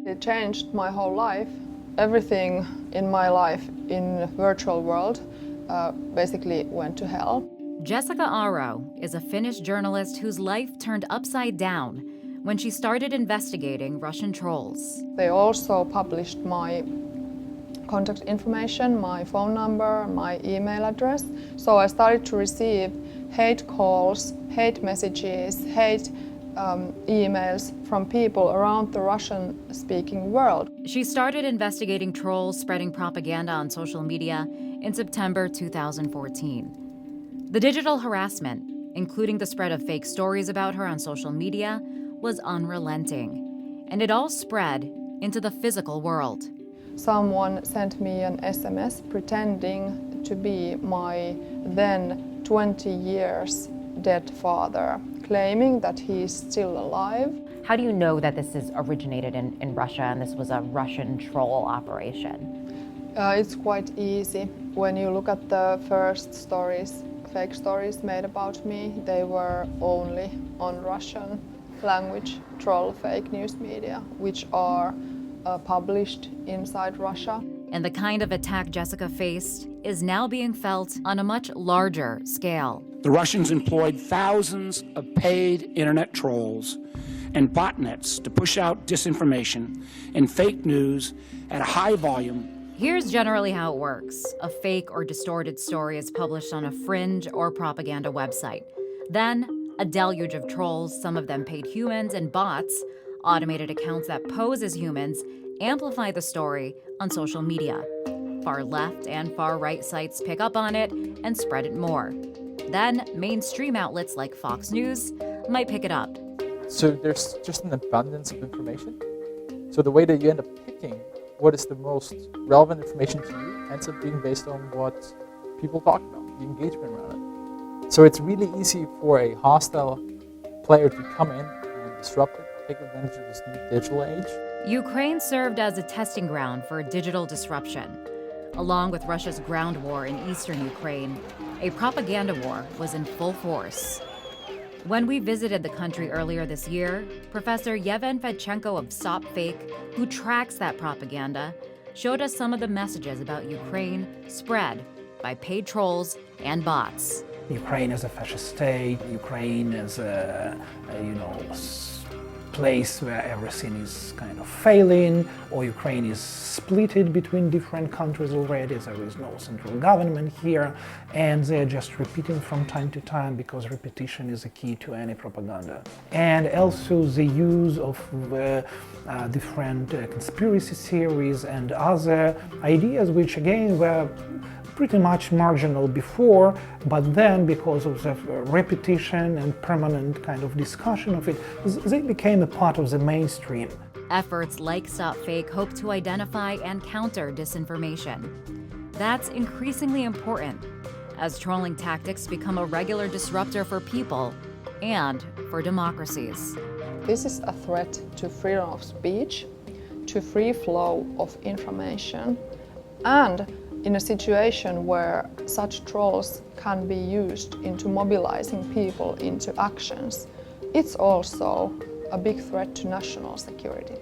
It changed my whole life. Everything in my life in the virtual world basically went to hell. Jessica Aro is a Finnish journalist whose life turned upside down when she started investigating Russian trolls. They also published my contact information, my phone number, my email address. So I started to receive hate calls, hate messages, hate emails from people around the Russian-speaking world. She started investigating trolls spreading propaganda on social media in September 2014. The digital harassment, including the spread of fake stories about her on social media, was unrelenting, and it all spread into the physical world. Someone sent me an SMS pretending to be my then 20 years dead father, claiming that he is still alive. How do you know that this is originated in Russia and this was a Russian troll operation? It's quite easy. When you look at the first stories, fake stories made about me, they were only on Russian language troll fake news media, which are published inside Russia. And the kind of attack Jessica faced is now being felt on a much larger scale. The Russians employed thousands of paid internet trolls and botnets to push out disinformation and fake news at a high volume. Here's generally how it works. A fake or distorted story is published on a fringe or propaganda website. Then, a deluge of trolls, some of them paid humans and bots, automated accounts that pose as humans, amplify the story on social media. Far left and far right sites pick up on it and spread it more. Then, mainstream outlets like Fox News might pick it up. So there's just an abundance of information. So the way that you end up picking what is the most relevant information to you ends up being based on what people talk about, the engagement around it. So it's really easy for a hostile player to come in and disrupt it, take advantage of this new digital age. Ukraine served as a testing ground for digital disruption. Along with Russia's ground war in eastern Ukraine, a propaganda war was in full force. When we visited the country earlier this year, Professor Yevhen Fedchenko of StopFake, who tracks that propaganda, showed us some of the messages about Ukraine spread by paid trolls and bots. Ukraine as a fascist state, Ukraine as a place where everything is kind of failing, or Ukraine is splitted between different countries already, there is no central government here, and they're just repeating from time to time because repetition is a key to any propaganda. And also the use of different conspiracy theories and other ideas which again were pretty much marginal before, but then because of the repetition and permanent kind of discussion of it, they became a part of the mainstream. Efforts like StopFake hope to identify and counter disinformation. That's increasingly important as trolling tactics become a regular disruptor for people and for democracies. This is a threat to freedom of speech, to free flow of information, and in a situation where such trolls can be used into mobilizing people into actions, it's also a big threat to national security.